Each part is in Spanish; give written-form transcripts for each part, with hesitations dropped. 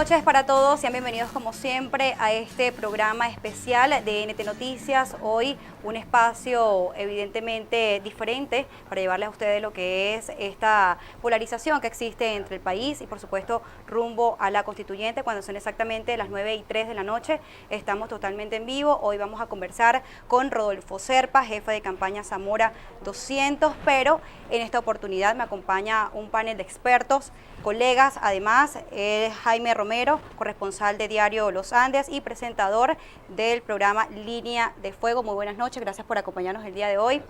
noches para todos, sean bienvenidos como siempre a este programa especial de NT Noticias. Hoy un espacio evidentemente diferente para llevarles a ustedes lo que es esta polarización que existe entre el país y por supuesto rumbo a la constituyente cuando son exactamente las 9:03 de la noche. Estamos totalmente en vivo. Hoy vamos a conversar con Rodolfo Serpa, jefe de campaña Zamora 200, pero en esta oportunidad me acompaña un panel de expertos, colegas, además Jaime Romero, corresponsal de Diario Los Andes y presentador del programa Línea de Fuego. Muy buenas noches, gracias por acompañarnos el día de hoy.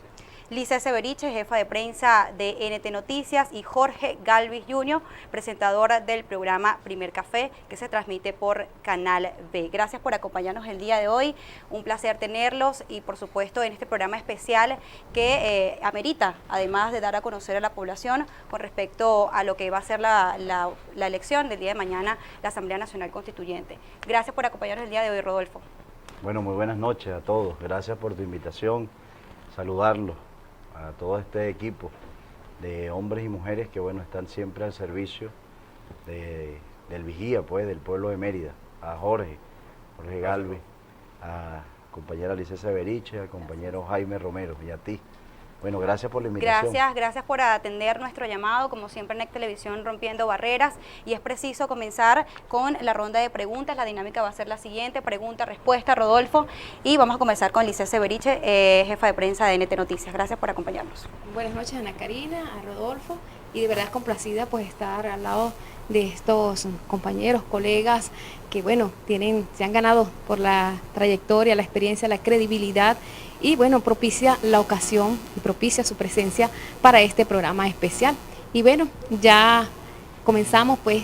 Lice Severiche, jefa de prensa de NT Noticias, y Jorge Galvis Jr., presentador del programa Primer Café, que se transmite por Canal B. Gracias por acompañarnos el día de hoy, un placer tenerlos y por supuesto en este programa especial que amerita, además de dar a conocer a la población con respecto a lo que va a ser la elección del día de mañana, la Asamblea Nacional Constituyente. Gracias por acompañarnos el día de hoy, Rodolfo. Bueno, muy buenas noches a todos, gracias por tu invitación, saludarlos a todo este equipo de hombres y mujeres que bueno están siempre al servicio del vigía, pues, del pueblo de Mérida, a Jorge Galvis, a compañera Lice Severiche, al compañero Jaime Romero y a ti. Bueno, gracias por la invitación. Gracias por atender nuestro llamado, como siempre en NEC Televisión rompiendo barreras, y es preciso comenzar con la ronda de preguntas. La dinámica va a ser la siguiente: pregunta, respuesta, Rodolfo, y vamos a comenzar con Lice Severiche, jefa de prensa de NT Noticias. Gracias por acompañarnos. Buenas noches, Ana Karina, a Rodolfo, y de verdad complacida pues estar al lado de estos compañeros, colegas que bueno, se han ganado por la trayectoria, la experiencia, la credibilidad, y bueno, propicia la ocasión y propicia su presencia para este programa especial. Y bueno, ya comenzamos pues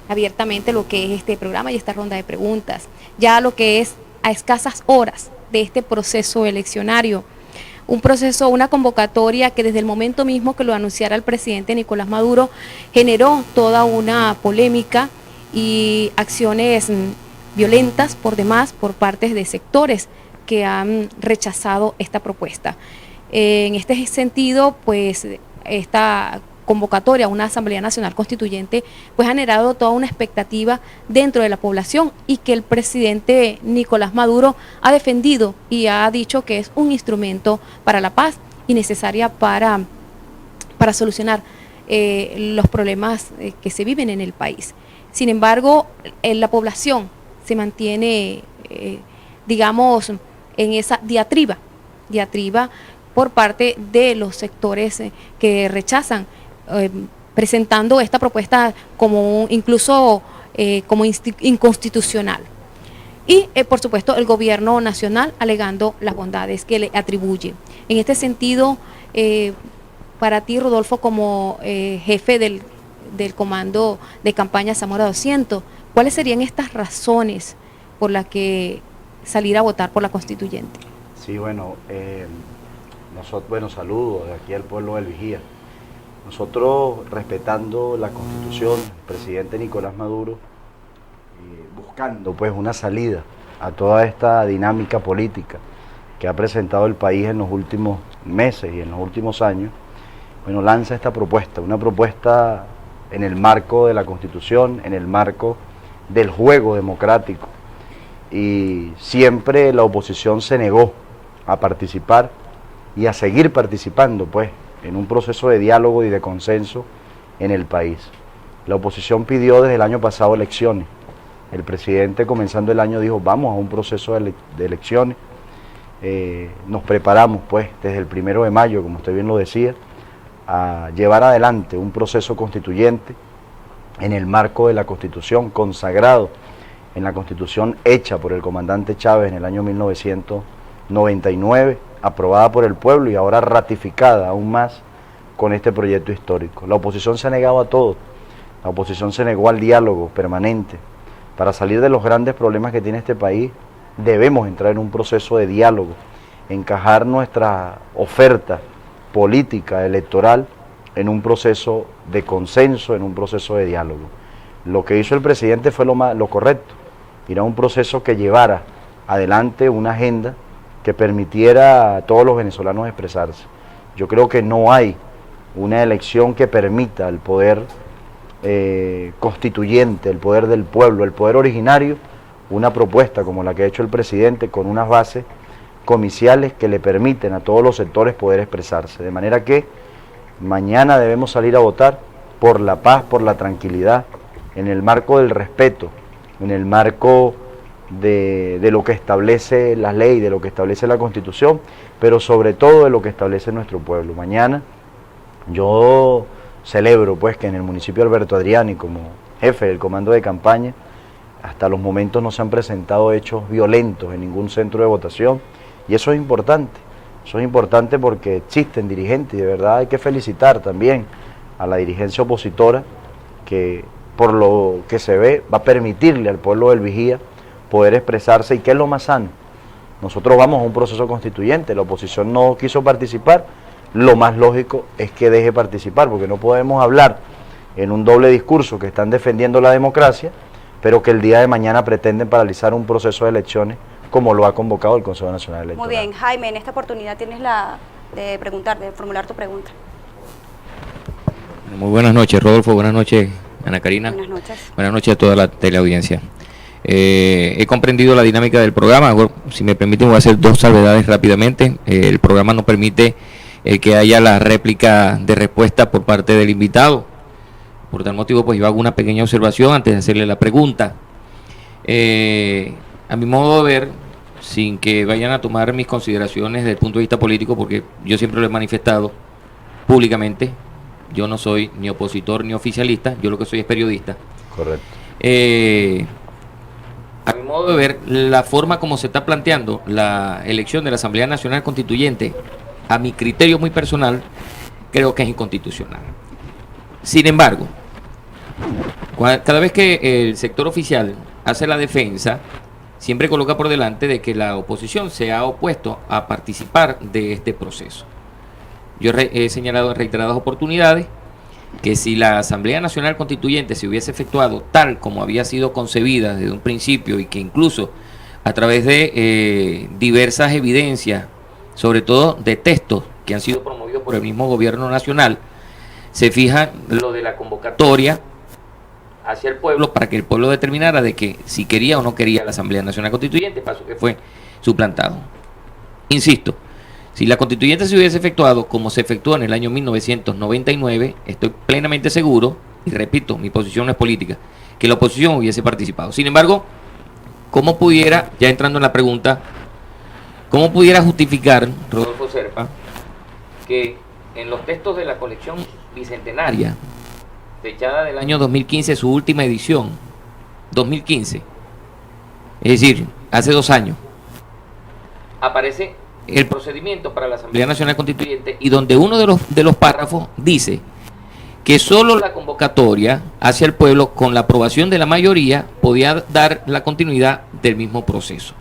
abiertamente lo que es este programa y esta ronda de preguntas, ya lo que es a escasas horas de este proceso eleccionario. Un proceso, una convocatoria que desde el momento mismo que lo anunciara el presidente Nicolás Maduro generó toda una polémica y acciones violentas por demás por parte de sectores que han rechazado esta propuesta. En este sentido, pues esta convocatoria a una Asamblea Nacional Constituyente pues ha generado toda una expectativa dentro de la población, y que el presidente Nicolás Maduro ha defendido y ha dicho que es un instrumento para la paz y necesaria para solucionar los problemas que se viven en el país. Sin embargo, la población se mantiene, digamos, en esa diatriba por parte de los sectores que rechazan, presentando esta propuesta como incluso como inconstitucional. Y por supuesto el gobierno nacional alegando las bondades que le atribuye. En este sentido, para ti, Rodolfo, como jefe del comando de campaña Zamora 200, ¿cuáles serían estas razones por las que salir a votar por la constituyente? Sí, bueno, saludos de aquí al pueblo del Vigía. Nosotros, respetando la Constitución, el presidente Nicolás Maduro, buscando pues una salida a toda esta dinámica política que ha presentado el país en los últimos meses y en los últimos años, bueno, lanza esta propuesta, una propuesta en el marco de la Constitución, en el marco del juego democrático, y siempre la oposición se negó a participar y a seguir participando pues en un proceso de diálogo y de consenso en el país. La oposición pidió desde el año pasado elecciones. El presidente, comenzando el año, dijo: vamos a un proceso de elecciones. Nos preparamos pues desde el 1 de mayo, como usted bien lo decía, a llevar adelante un proceso constituyente en el marco de la Constitución, consagrado en la Constitución hecha por el comandante Chávez en el año 1999, aprobada por el pueblo y ahora ratificada aún más con este proyecto histórico. La oposición se ha negado a todo. La oposición se negó al diálogo permanente. Para salir de los grandes problemas que tiene este país, debemos entrar en un proceso de diálogo, encajar nuestra oferta política, electoral, en un proceso de consenso, en un proceso de diálogo. Lo que hizo el presidente fue lo correcto, ir a un proceso que llevara adelante una agenda que permitiera a todos los venezolanos expresarse. Yo creo que no hay una elección que permita al poder constituyente, el poder del pueblo, el poder originario, una propuesta como la que ha hecho el presidente con unas bases comiciales que le permiten a todos los sectores poder expresarse. De manera que mañana debemos salir a votar por la paz, por la tranquilidad, en el marco del respeto, en el marco de lo que establece la ley, de lo que establece la Constitución, pero sobre todo de lo que establece nuestro pueblo. Mañana yo celebro pues que en el municipio de Alberto Adriani, como jefe del comando de campaña, hasta los momentos no se han presentado hechos violentos en ningún centro de votación, y eso es importante porque existen dirigentes, y de verdad hay que felicitar también a la dirigencia opositora, que por lo que se ve va a permitirle al pueblo del Vigía poder expresarse, y que es lo más sano. Nosotros vamos a un proceso constituyente, la oposición no quiso participar, lo más lógico es que deje participar, porque no podemos hablar en un doble discurso que están defendiendo la democracia, pero que el día de mañana pretenden paralizar un proceso de elecciones como lo ha convocado el Consejo Nacional Electoral. Muy bien, Jaime, en esta oportunidad tienes la de preguntar, de formular tu pregunta. Muy buenas noches, Rodolfo, buenas noches, Ana Karina. Buenas noches. Buenas noches a toda la teleaudiencia. He comprendido la dinámica del programa. Bueno, si me permiten, voy a hacer dos salvedades rápidamente. El programa no permite que haya la réplica de respuesta por parte del invitado. Por tal motivo, pues yo hago una pequeña observación antes de hacerle la pregunta. A mi modo de ver, sin que vayan a tomar mis consideraciones desde el punto de vista político, porque yo siempre lo he manifestado públicamente, yo no soy ni opositor ni oficialista, yo lo que soy es periodista. Correcto. A mi modo de ver, la forma como se está planteando la elección de la Asamblea Nacional Constituyente, a mi criterio muy personal, creo que es inconstitucional. Sin embargo, cada vez que el sector oficial hace la defensa, siempre coloca por delante de que la oposición se ha opuesto a participar de este proceso. Yo he señalado en reiteradas oportunidades que si la Asamblea Nacional Constituyente se hubiese efectuado tal como había sido concebida desde un principio, y que incluso a través de diversas evidencias, sobre todo de textos que han sido promovidos por el mismo gobierno nacional, se fija lo de la convocatoria hacia el pueblo para que el pueblo determinara de que si quería o no quería la Asamblea Nacional Constituyente, paso que fue suplantado. Insisto, si la constituyente se hubiese efectuado como se efectuó en el año 1999, estoy plenamente seguro, y repito, mi posición no es política, que la oposición hubiese participado. Sin embargo, ¿cómo pudiera, ya entrando en la pregunta, cómo pudiera justificar, Rodolfo Serpa, que en los textos de la colección bicentenaria, fechada del año 2015, su última edición, 2015, es decir, hace 2 años, aparece el procedimiento para la Asamblea Nacional Constituyente, y donde uno de los párrafos dice que solo la convocatoria hacia el pueblo con la aprobación de la mayoría podía dar la continuidad del mismo proceso?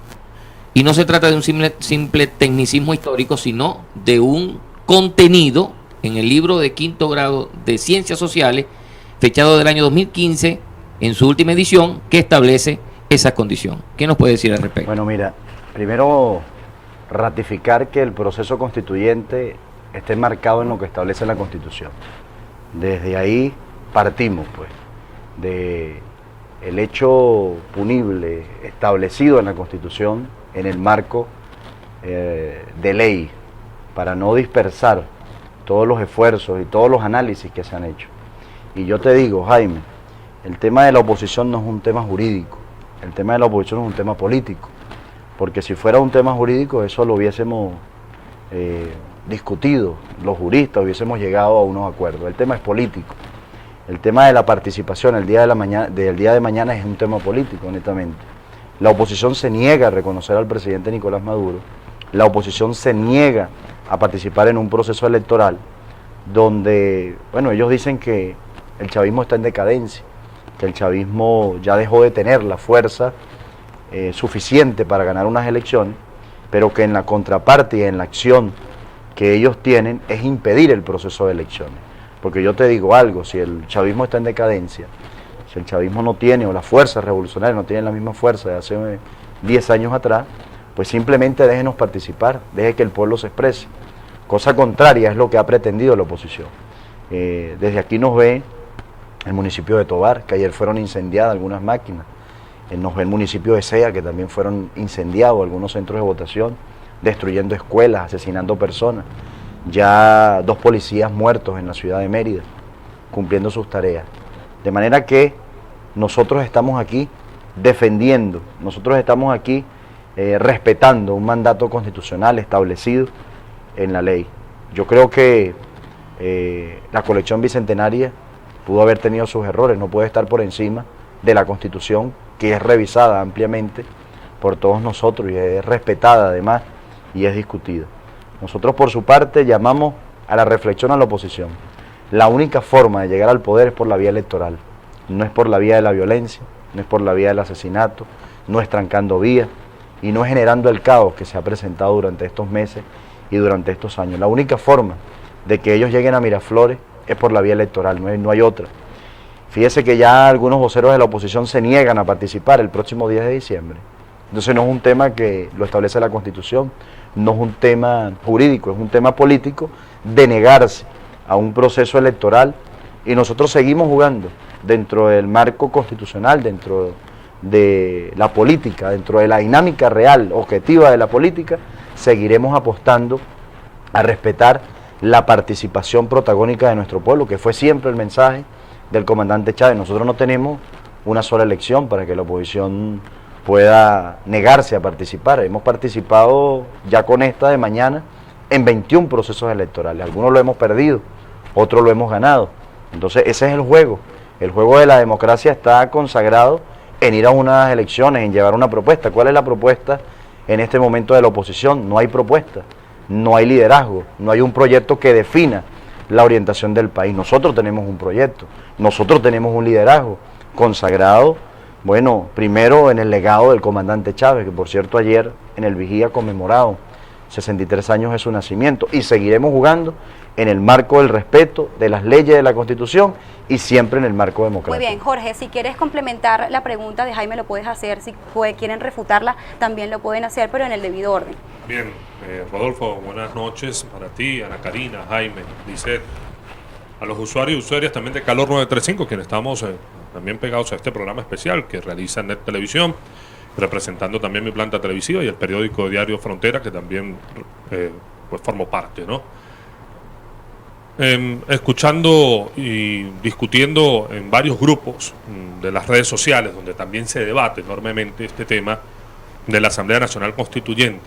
Y no se trata de un simple tecnicismo histórico, sino de un contenido en el libro de 5º grado de Ciencias Sociales, fechado del año 2015, en su última edición, que establece esa condición. ¿Qué nos puede decir al respecto? Bueno, mira, primero ratificar que el proceso constituyente esté marcado en lo que establece la Constitución. Desde ahí partimos, pues, de el hecho punible establecido en la Constitución en el marco de ley, para no dispersar todos los esfuerzos y todos los análisis que se han hecho. Y yo te digo, Jaime, el tema de la oposición no es un tema jurídico, el tema de la oposición es un tema político, porque si fuera un tema jurídico eso lo hubiésemos discutido, los juristas hubiésemos llegado a unos acuerdos. El tema es político, el tema de la participación del día de mañana es un tema político, netamente. La oposición se niega a reconocer al presidente Nicolás Maduro, la oposición se niega a participar en un proceso electoral donde, bueno, ellos dicen que el chavismo está en decadencia, que el chavismo ya dejó de tener la fuerza suficiente para ganar unas elecciones, pero que en la contraparte y en la acción que ellos tienen es impedir el proceso de elecciones. Porque yo te digo algo, si el chavismo está en decadencia, si el chavismo no tiene, o las fuerzas revolucionarias no tienen la misma fuerza de hace 10 años atrás, pues simplemente déjenos participar, deje que el pueblo se exprese. Cosa contraria es lo que ha pretendido la oposición. Desde aquí nos ve el municipio de Tovar, que ayer fueron incendiadas algunas máquinas, el municipio de Sea, que también fueron incendiados algunos centros de votación, destruyendo escuelas, asesinando personas. Ya 2 policías muertos en la ciudad de Mérida, cumpliendo sus tareas. De manera que nosotros estamos aquí defendiendo, nosotros estamos aquí respetando un mandato constitucional establecido en la ley. Yo creo que la colección bicentenaria pudo haber tenido sus errores, no puede estar por encima de la Constitución, que es revisada ampliamente por todos nosotros y es respetada además y es discutida. Nosotros por su parte llamamos a la reflexión a la oposición. La única forma de llegar al poder es por la vía electoral, no es por la vía de la violencia, no es por la vía del asesinato, no es trancando vías y no es generando el caos que se ha presentado durante estos meses y durante estos años. La única forma de que ellos lleguen a Miraflores es por la vía electoral, no hay otra. Fíjese que ya algunos voceros de la oposición se niegan a participar el próximo 10 de diciembre. Entonces no es un tema que lo establece la Constitución, no es un tema jurídico, es un tema político de negarse a un proceso electoral y nosotros seguimos jugando dentro del marco constitucional, dentro de la política, dentro de la dinámica real, objetiva de la política, seguiremos apostando a respetar la participación protagónica de nuestro pueblo, que fue siempre el mensaje del comandante Chávez. Nosotros no tenemos una sola elección para que la oposición pueda negarse a participar. Hemos participado ya con esta de mañana en 21 procesos electorales. Algunos lo hemos perdido, otros lo hemos ganado. Entonces ese es el juego. El juego de la democracia está consagrado en ir a unas elecciones, en llevar una propuesta. ¿Cuál es la propuesta en este momento de la oposición? No hay propuesta, no hay liderazgo, no hay un proyecto que defina la orientación del país. Nosotros tenemos un proyecto, nosotros tenemos un liderazgo consagrado, bueno, primero en el legado del comandante Chávez, que por cierto ayer en el Vigía conmemorado 63 años de su nacimiento, y seguiremos jugando en el marco del respeto de las leyes de la Constitución y siempre en el marco democrático. Muy bien, Jorge, si quieres complementar la pregunta de Jaime lo puedes hacer, si quieren refutarla también lo pueden hacer, pero en el debido orden. Bien, Rodolfo, buenas noches para ti, Ana Karina, Jaime, Lisset, a los usuarios y usuarias también de Calor 935, quienes estamos también pegados a este programa especial que realiza Net Televisión, representando también mi planta televisiva y el periódico diario Frontera, que también pues formo parte, ¿no? Escuchando y discutiendo en varios grupos de las redes sociales, donde también se debate enormemente este tema de la Asamblea Nacional Constituyente.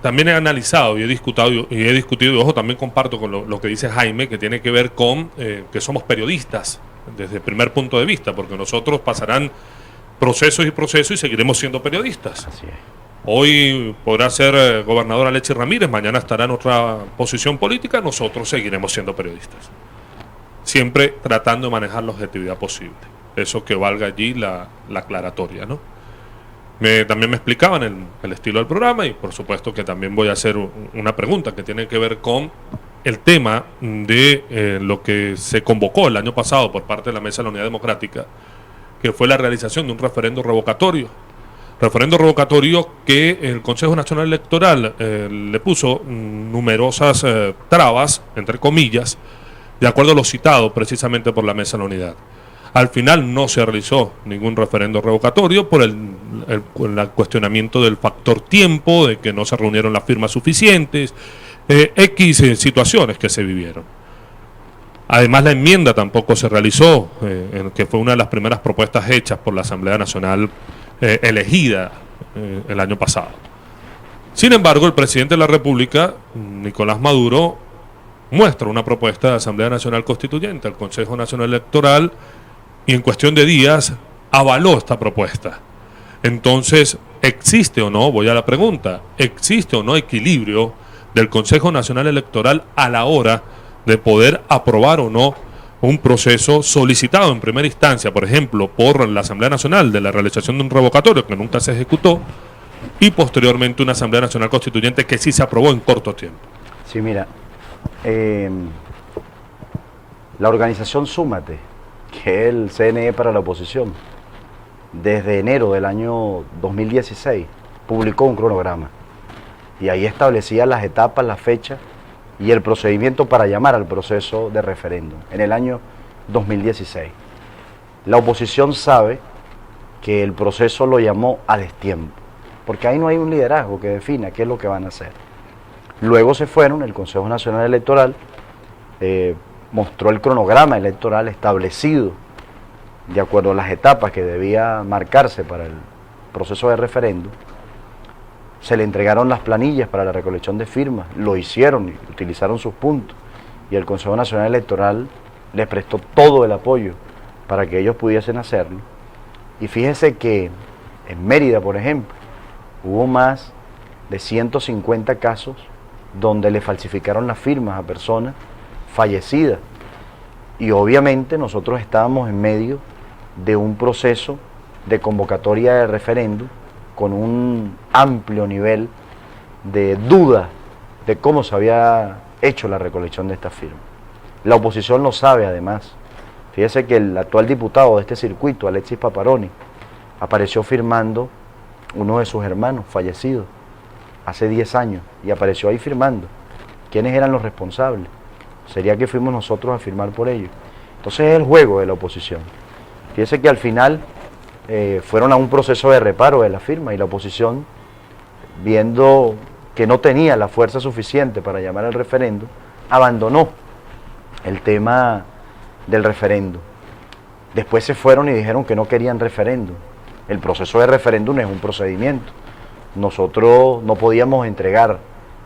También he analizado y he discutido, y ojo, también comparto con lo que dice Jaime, que tiene que ver con que somos periodistas desde el primer punto de vista, porque nosotros pasarán procesos y procesos y seguiremos siendo periodistas. Así es. Hoy podrá ser gobernadora Alexis Ramírez, mañana estará en otra posición política, nosotros seguiremos siendo periodistas. Siempre tratando de manejar la objetividad posible. Eso que valga allí la aclaratoria, ¿no? También me explicaban el estilo del programa y por supuesto que también voy a hacer una pregunta que tiene que ver con el tema de lo que se convocó el año pasado por parte de la Mesa de la Unidad Democrática, que fue la realización de un referendo revocatorio. Referendo revocatorio que el Consejo Nacional Electoral le puso numerosas trabas, entre comillas, de acuerdo a lo citado precisamente por la Mesa de la Unidad. Al final no se realizó ningún referendo revocatorio por el cuestionamiento del factor tiempo, de que no se reunieron las firmas suficientes, X situaciones que se vivieron. Además, la enmienda tampoco se realizó, que fue una de las primeras propuestas hechas por la Asamblea Nacional elegida el año pasado. Sin embargo, el presidente de la República, Nicolás Maduro, muestra una propuesta de Asamblea Nacional Constituyente al Consejo Nacional Electoral y en cuestión de días avaló esta propuesta. Entonces, ¿existe o no, voy a la pregunta, existe o no equilibrio del Consejo Nacional Electoral a la hora de poder aprobar o no un proceso solicitado en primera instancia, por ejemplo, por la Asamblea Nacional de la realización de un revocatorio que nunca se ejecutó y posteriormente una Asamblea Nacional Constituyente que sí se aprobó en corto tiempo? Sí, mira, la organización Súmate, que es el CNE para la oposición, desde enero del año 2016 publicó un cronograma y ahí establecía las etapas, las fechas y el procedimiento para llamar al proceso de referéndum en el año 2016. La oposición sabe que el proceso lo llamó a destiempo, porque ahí no hay un liderazgo que defina qué es lo que van a hacer. Luego se fueron, el Consejo Nacional Electoral mostró el cronograma electoral establecido de acuerdo a las etapas que debía marcarse para el proceso de referéndum. Se le entregaron las planillas para la recolección de firmas, lo hicieron y utilizaron sus puntos, y el Consejo Nacional Electoral les prestó todo el apoyo para que ellos pudiesen hacerlo. Y fíjese que en Mérida, por ejemplo, hubo más de 150 casos donde le falsificaron las firmas a personas fallecidas. Y obviamente nosotros estábamos en medio de un proceso de convocatoria de referéndum con un amplio nivel de duda de cómo se había hecho la recolección de estas firmas. La oposición lo sabe además. Fíjese que el actual diputado de este circuito, Alexis Paparoni, apareció firmando uno de sus hermanos fallecidos hace 10 años y apareció ahí firmando. ¿Quiénes eran los responsables? ¿Sería que fuimos nosotros a firmar por ellos? Entonces es el juego de la oposición. Fíjese que al final fueron a un proceso de reparo de la firma y la oposición, viendo que no tenía la fuerza suficiente para llamar al referéndum, abandonó el tema del referéndum. Después se fueron y dijeron que no querían referéndum. El proceso de referéndum es un procedimiento. Nosotros no podíamos entregar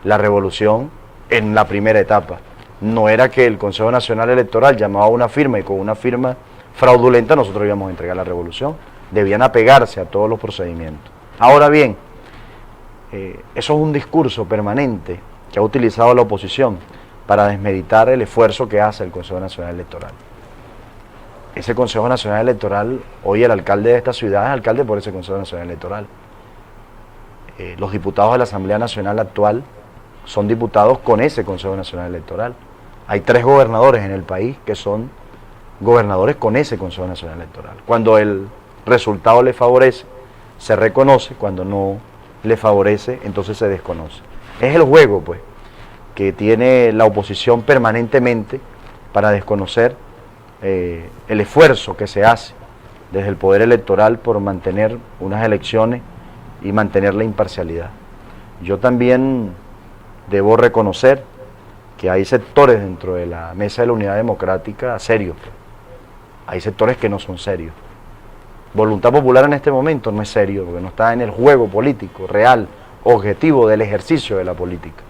la revolución en la primera etapa. No era que el Consejo Nacional Electoral llamaba a una firma y con una firma fraudulenta nosotros íbamos a entregar la revolución. Debían apegarse a todos los procedimientos. Ahora bien, eso es un discurso permanente que ha utilizado la oposición para desmeritar el esfuerzo que hace el Consejo Nacional Electoral. Ese Consejo Nacional Electoral, hoy el alcalde de esta ciudad es alcalde por ese Consejo Nacional Electoral. Los diputados de la Asamblea Nacional actual son diputados con ese Consejo Nacional Electoral. Hay 3 gobernadores en el país que son gobernadores con ese Consejo Nacional Electoral. Cuando el resultado le favorece, se reconoce; cuando no le favorece, entonces se desconoce. Es el juego, pues, que tiene la oposición permanentemente para desconocer el esfuerzo que se hace desde el poder electoral por mantener unas elecciones y mantener la imparcialidad. Yo también debo reconocer que hay sectores dentro de la Mesa de la Unidad Democrática serios, pues. Hay sectores que no son serios. Voluntad Popular en este momento no es serio, porque no está en el juego político real, objetivo del ejercicio de la política.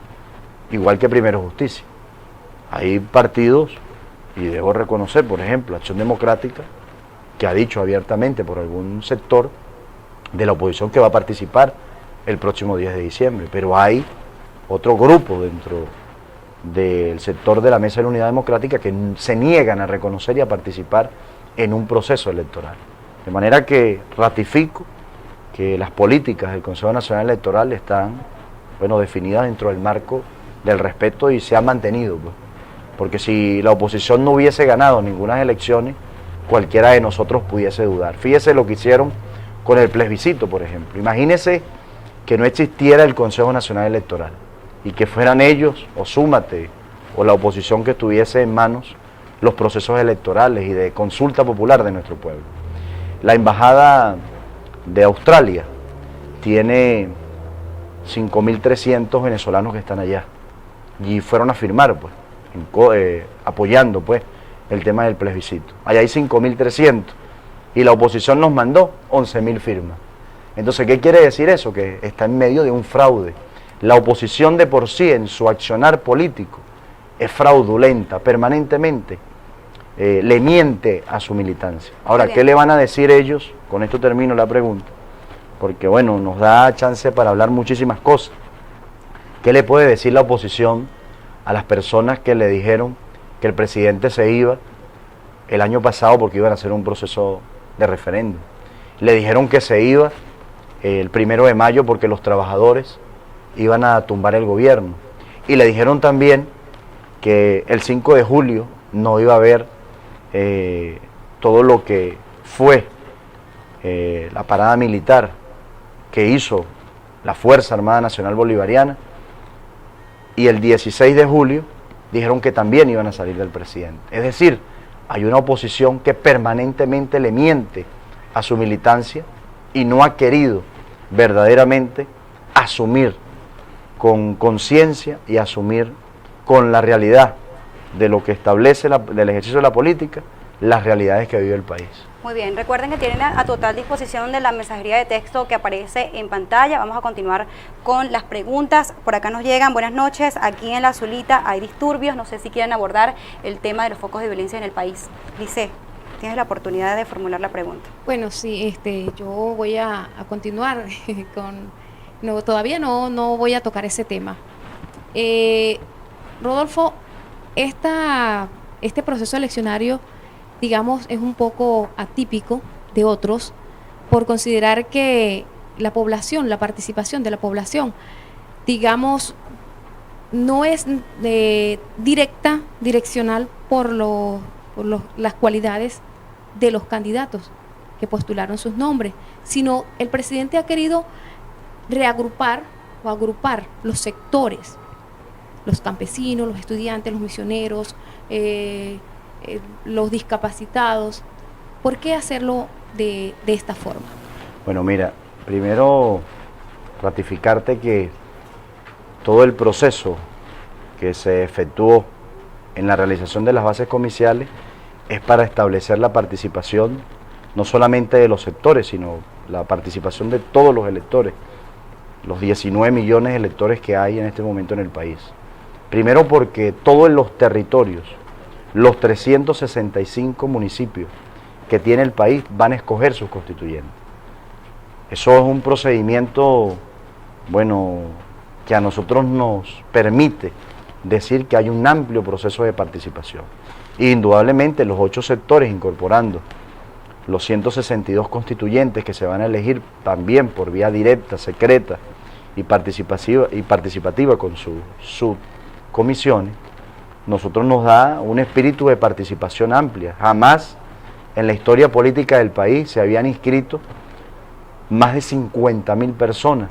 Igual que Primero Justicia. Hay partidos, y debo reconocer, por ejemplo, Acción Democrática, que ha dicho abiertamente por algún sector de la oposición que va a participar el próximo 10 de diciembre. Pero hay otro grupo dentro del sector de la Mesa de la Unidad Democrática que se niegan a reconocer y a participar en un proceso electoral. De manera que ratifico que las políticas del Consejo Nacional Electoral están, bueno, definidas dentro del marco del respeto y se han mantenido, pues. Porque si la oposición no hubiese ganado ninguna elecciones, cualquiera de nosotros pudiese dudar. Fíjese lo que hicieron con el plebiscito, por ejemplo. Imagínese que no existiera el Consejo Nacional Electoral y que fueran ellos, o Súmate, o la oposición que estuviese en manos los procesos electorales y de consulta popular de nuestro pueblo. La Embajada de Australia tiene 5.300 venezolanos que están allá y fueron a firmar, pues, apoyando, pues, el tema del plebiscito. Allá hay 5.300 y la oposición nos mandó 11.000 firmas. Entonces, ¿qué quiere decir eso? Que está en medio de un fraude. La oposición de por sí en su accionar político es fraudulenta permanentemente. Le miente a su militancia. Ahora, ¿qué le van a decir ellos? Con esto termino la pregunta, porque bueno, nos da chance para hablar muchísimas cosas. ¿Qué le puede decir la oposición a las personas que le dijeron que el presidente se iba el año pasado porque iban a hacer un proceso de referéndum? Le dijeron que se iba el 1 de mayo porque los trabajadores iban a tumbar el gobierno. Y le dijeron también que el 5 de julio no iba a haber todo lo que fue la parada militar que hizo la Fuerza Armada Nacional Bolivariana y el 16 de julio dijeron que también iban a salir del presidente. Es decir, hay una oposición que permanentemente le miente a su militancia y no ha querido verdaderamente asumir con conciencia y asumir con la realidad de lo que establece del ejercicio de la política, las realidades que vive el país. Muy bien, recuerden que tienen a total disposición de la mensajería de texto que aparece en pantalla. Vamos a continuar con las preguntas. Por acá nos llegan, buenas noches, aquí en La Zulita hay disturbios, no sé si quieren abordar el tema de los focos de violencia en el país. Dice, tienes la oportunidad de formular la pregunta. Bueno, sí, yo voy a continuar con... No, todavía no voy a tocar ese tema. Rodolfo, este proceso eleccionario, digamos, es un poco atípico de otros por considerar que la población, la participación de la población, digamos, no es direccional por las cualidades de los candidatos que postularon sus nombres, sino el presidente ha querido reagrupar o agrupar los sectores, los campesinos, los estudiantes, los misioneros, los discapacitados. ¿Por qué hacerlo de esta forma? Bueno, mira, primero ratificarte que todo el proceso que se efectuó en la realización de las bases comiciales es para establecer la participación no solamente de los sectores, sino la participación de todos los electores, los 19 millones de electores que hay en este momento en el país. Primero porque todos los territorios, los 365 municipios que tiene el país van a escoger sus constituyentes. Eso es un procedimiento, bueno, que a nosotros nos permite decir que hay un amplio proceso de participación. Indudablemente los 8 sectores, incorporando los 162 constituyentes que se van a elegir también por vía directa, secreta y participativa con sus subcomisiones, nosotros nos da un espíritu de participación amplia. Jamás en la historia política del país se habían inscrito más de 50.000 personas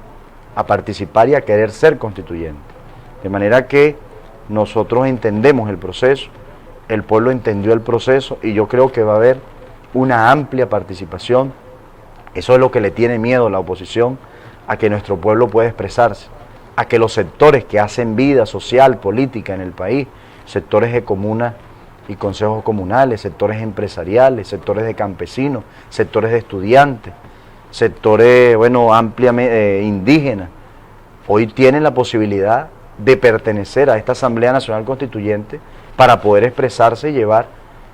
a participar y a querer ser constituyentes. De manera que nosotros entendemos el proceso, el pueblo entendió el proceso y yo creo que va a haber una amplia participación. Eso es lo que le tiene miedo a la oposición, a que nuestro pueblo pueda expresarse, a que los sectores que hacen vida social, política en el país, sectores de comunas y consejos comunales, sectores empresariales, sectores de campesinos, sectores de estudiantes, sectores, bueno, ampliamente indígenas, hoy tienen la posibilidad de pertenecer a esta Asamblea Nacional Constituyente para poder expresarse y llevar,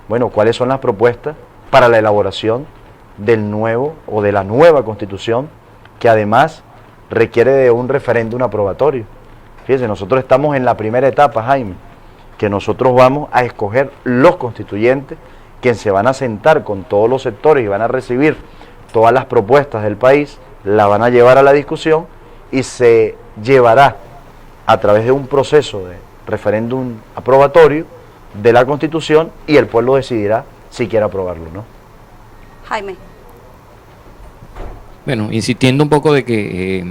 bueno, cuáles son las propuestas para la elaboración del nuevo o de la nueva Constitución, que además requiere de un referéndum aprobatorio. Fíjense, nosotros estamos en la primera etapa, Jaime, que nosotros vamos a escoger los constituyentes, quienes se van a sentar con todos los sectores y van a recibir todas las propuestas del país, la van a llevar a la discusión y se llevará a través de un proceso de referéndum aprobatorio de la Constitución y el pueblo decidirá si quiere aprobarlo o no. Jaime. Bueno, insistiendo un poco de que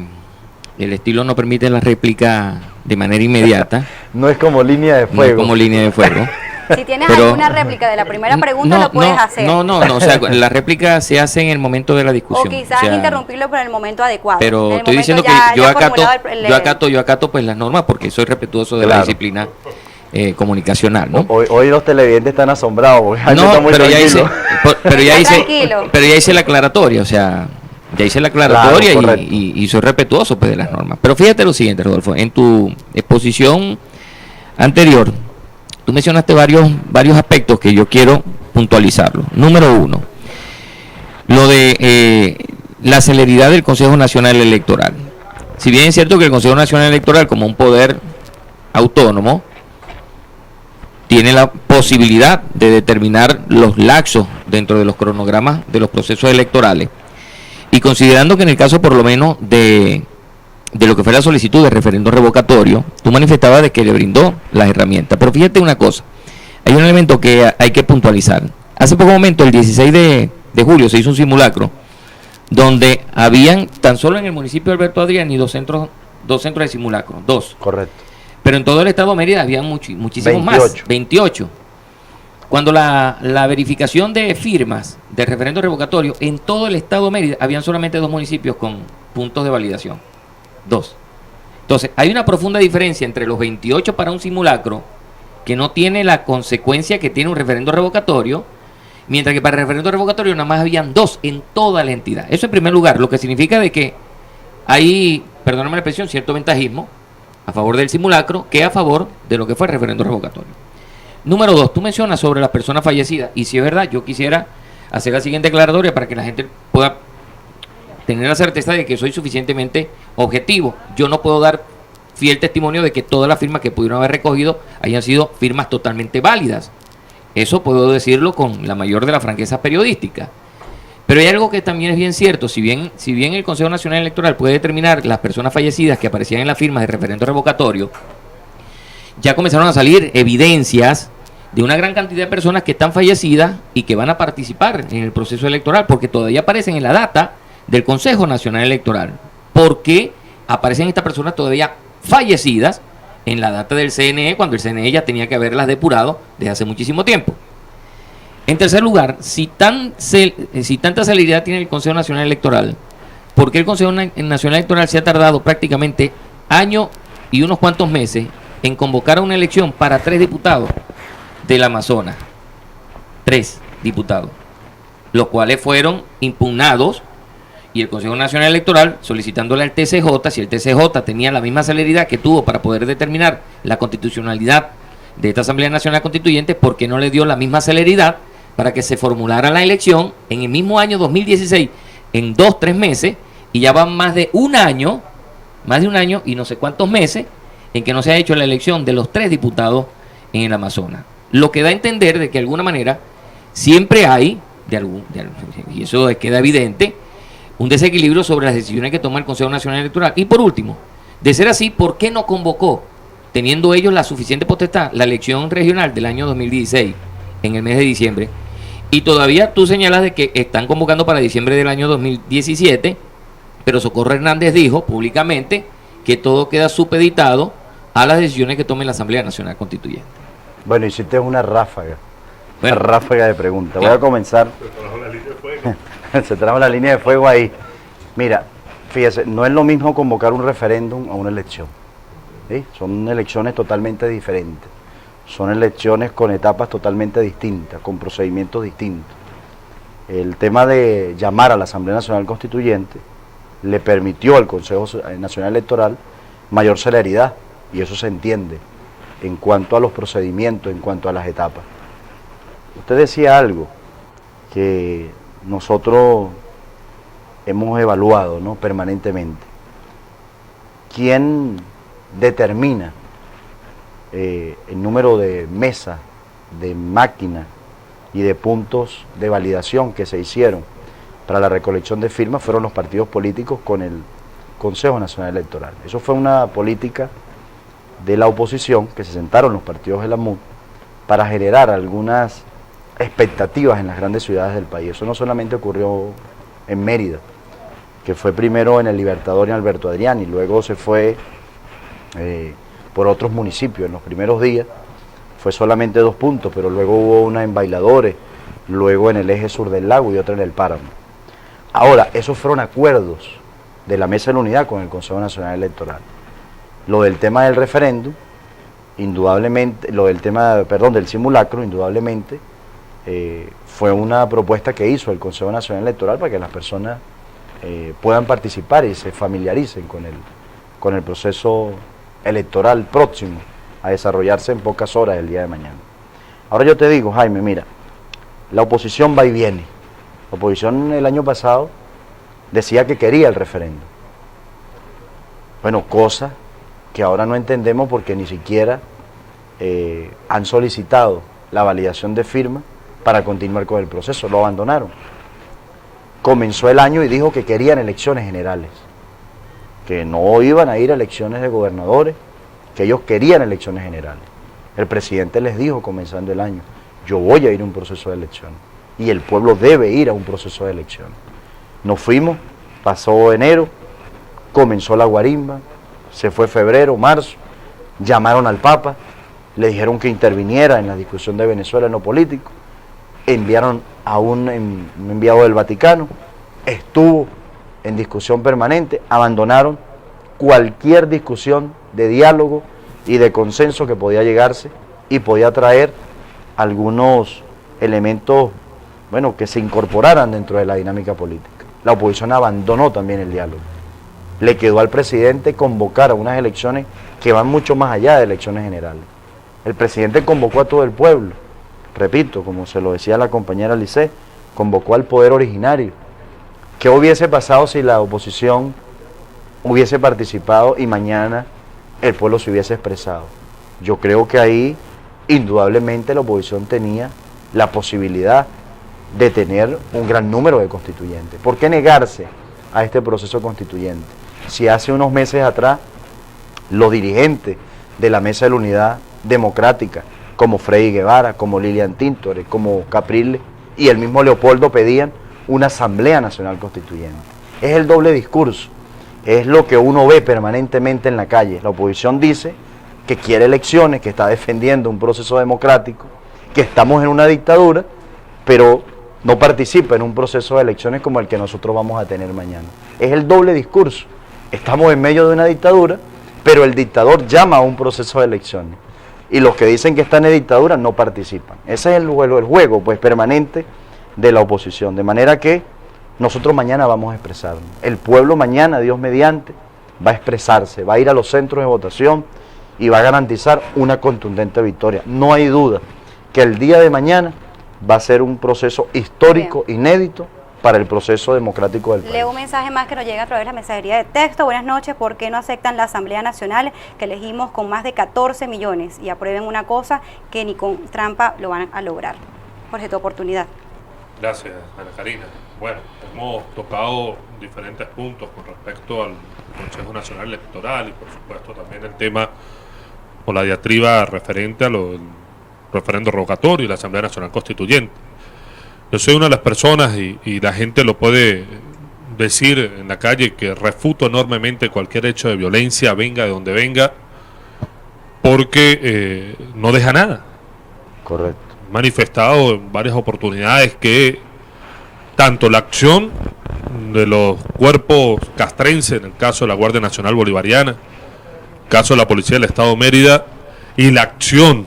el estilo no permite la réplica de manera inmediata. No es como línea de fuego. No es como línea de fuego. Si tienes alguna réplica de la primera pregunta, lo puedes hacer. No, o sea, la réplica se hace en el momento de la discusión. O quizás interrumpirlo por el momento adecuado. Pero estoy diciendo que yo acato pues las normas porque soy respetuoso de la disciplina comunicacional, ¿no? Hoy los televidentes están asombrados. Pero ya hice la aclaratoria, o sea, ya hice la aclaratoria, claro, y soy respetuoso pues de las normas. Pero fíjate lo siguiente, Rodolfo, en tu exposición anterior, tú mencionaste varios aspectos que yo quiero puntualizarlos. Número 1, lo de la celeridad del Consejo Nacional Electoral. Si bien es cierto que el Consejo Nacional Electoral, como un poder autónomo, tiene la posibilidad de determinar los lapsos dentro de los cronogramas de los procesos electorales, y considerando que en el caso por lo menos de lo que fue la solicitud de referendo revocatorio, tú manifestabas de que le brindó las herramientas. Pero fíjate una cosa, hay un elemento que hay que puntualizar. Hace poco momento, el 16 de julio, se hizo un simulacro donde habían tan solo en el municipio de Alberto Adriani dos centros de simulacro, 2. Correcto. Pero en todo el estado de Mérida había muchísimos 28. más, 28. Cuando la verificación de firmas de referendo revocatorio, en todo el estado de Mérida habían solamente 2 municipios con puntos de validación. 2. Entonces, hay una profunda diferencia entre los 28 para un simulacro, que no tiene la consecuencia que tiene un referendo revocatorio, mientras que para el referendo revocatorio nada más habían 2 en toda la entidad. Eso en primer lugar, lo que significa de que hay, perdóname la expresión, cierto ventajismo a favor del simulacro que a favor de lo que fue el referendo revocatorio. Número 2, tú mencionas sobre las personas fallecidas, y si es verdad, yo quisiera hacer la siguiente declaratoria para que la gente pueda tener la certeza de que soy suficientemente objetivo. Yo no puedo dar fiel testimonio de que todas las firmas que pudieron haber recogido hayan sido firmas totalmente válidas. Eso puedo decirlo con la mayor de la franqueza periodística. Pero hay algo que también es bien cierto. Si bien el Consejo Nacional Electoral puede determinar las personas fallecidas que aparecían en las firmas de referendo revocatorio, ya comenzaron a salir evidencias de una gran cantidad de personas que están fallecidas y que van a participar en el proceso electoral, porque todavía aparecen en la data del Consejo Nacional Electoral. ¿Por qué aparecen estas personas todavía fallecidas en la data del CNE, cuando el CNE ya tenía que haberlas depurado desde hace muchísimo tiempo? En tercer lugar, si tanta celeridad tiene el Consejo Nacional Electoral, ¿por qué el Consejo Nacional Electoral se ha tardado prácticamente año y unos cuantos meses en convocar a una elección para 3 diputados del Amazonas? 3 diputados, los cuales fueron impugnados, y el Consejo Nacional Electoral solicitándole al TCJ, si el TCJ tenía la misma celeridad que tuvo para poder determinar la constitucionalidad de esta Asamblea Nacional Constituyente, ¿por qué no le dio la misma celeridad para que se formulara la elección en el mismo año 2016, en 2-3 meses, y ya van más de un año y no sé cuántos meses en que no se ha hecho la elección de los 3 diputados en el Amazonas? Lo que da a entender de que de alguna manera siempre hay, y eso queda evidente, un desequilibrio sobre las decisiones que toma el Consejo Nacional Electoral. Y por último, de ser así, ¿por qué no convocó, teniendo ellos la suficiente potestad, la elección regional del año 2016, en el mes de diciembre? Y todavía tú señalas de que están convocando para diciembre del año 2017, pero Socorro Hernández dijo públicamente que todo queda supeditado a las decisiones que tome la Asamblea Nacional Constituyente. Bueno, hiciste una ráfaga. Bueno, una ráfaga de preguntas. claro. Voy a comenzar. Se trajo la línea de fuego ahí. Mira, fíjese, no es lo mismo convocar un referéndum a una elección. ¿Sí? Son elecciones totalmente diferentes. Son elecciones con etapas totalmente distintas, con procedimientos distintos. El tema de llamar a la Asamblea Nacional Constituyente le permitió al Consejo Nacional Electoral mayor celeridad, y eso se entiende en cuanto a los procedimientos, en cuanto a las etapas. Usted decía algo que nosotros hemos evaluado, ¿no?, permanentemente. ¿Quién determina el número de mesas, de máquinas y de puntos de validación que se hicieron para la recolección de firmas? Fueron los partidos políticos con el Consejo Nacional Electoral. Eso fue una política de la oposición, que se sentaron los partidos de la MUD para generar algunas expectativas en las grandes ciudades del país. Eso no solamente ocurrió en Mérida, que fue primero en el Libertador y en Alberto Adrián, y luego se fue por otros municipios. En los primeros días fue solamente 2 puntos, pero luego hubo una en Bailadores, luego en el eje sur del lago y otra en el Páramo. Ahora, esos fueron acuerdos de la Mesa de la Unidad con el Consejo Nacional Electoral. Lo del tema del referéndum, indudablemente, del simulacro, indudablemente, fue una propuesta que hizo el Consejo Nacional Electoral para que las personas puedan participar y se familiaricen con el proceso electoral próximo a desarrollarse en pocas horas el día de mañana. Ahora yo te digo, Jaime, mira, la oposición va y viene. La oposición el año pasado decía que quería el referéndum. Bueno, cosa que ahora no entendemos porque ni siquiera han solicitado la validación de firma para continuar con el proceso, lo abandonaron. Comenzó el año y dijo que querían elecciones generales, que no iban a ir a elecciones de gobernadores, que ellos querían elecciones generales. El presidente les dijo comenzando el año, yo voy a ir a un proceso de elección y el pueblo debe ir a un proceso de elección. Nos fuimos, pasó enero, comenzó la guarimba, se fue febrero, marzo, llamaron al Papa, le dijeron que interviniera en la discusión de Venezuela en lo político, enviaron a un enviado del Vaticano, estuvo en discusión permanente, abandonaron cualquier discusión de diálogo y de consenso que podía llegarse y podía traer algunos elementos, bueno, que se incorporaran dentro de la dinámica política. La oposición abandonó también el diálogo. Le quedó al presidente convocar a unas elecciones que van mucho más allá de elecciones generales. El presidente convocó a todo el pueblo, repito, como se lo decía la compañera Lisset, convocó al poder originario. ¿Qué hubiese pasado si la oposición hubiese participado y mañana el pueblo se hubiese expresado? Yo creo que ahí indudablemente la oposición tenía la posibilidad de tener un gran número de constituyentes. ¿Por qué negarse a este proceso constituyente? Si hace unos meses atrás los dirigentes de la Mesa de la Unidad Democrática, como Freddy Guevara, como Lilian Tintore, como Capriles y el mismo Leopoldo pedían una Asamblea Nacional Constituyente. Es el doble discurso, es lo que uno ve permanentemente en la calle. La oposición dice que quiere elecciones, que está defendiendo un proceso democrático, que estamos en una dictadura, pero no participa en un proceso de elecciones como el que nosotros vamos a tener mañana. Es el doble discurso. Estamos en medio de una dictadura, pero el dictador llama a un proceso de elecciones. Y los que dicen que están en dictadura no participan. Ese es el juego pues, permanente de la oposición. De manera que nosotros mañana vamos a expresarnos. El pueblo mañana, Dios mediante, va a expresarse, va a ir a los centros de votación y va a garantizar una contundente victoria. No hay duda que el día de mañana va a ser un proceso histórico, inédito, para el proceso democrático del país. Leo un mensaje más que nos llega a través de la mensajería de texto. Buenas noches, ¿por qué no aceptan la Asamblea Nacional que elegimos con más de 14 millones y aprueben una cosa que ni con trampa lo van a lograr? Jorge, tu oportunidad. Gracias, Ana Karina. Bueno, hemos tocado diferentes puntos con respecto al Consejo Nacional Electoral y por supuesto también el tema o la diatriba referente a lo del referendo revocatorio y la Asamblea Nacional Constituyente. Yo soy una de las personas, y la gente lo puede decir en la calle, que refuto enormemente cualquier hecho de violencia, venga de donde venga, porque no deja nada. Correcto. He manifestado en varias oportunidades que tanto la acción de los cuerpos castrenses, en el caso de la Guardia Nacional Bolivariana, el caso de la Policía del Estado de Mérida, y la acción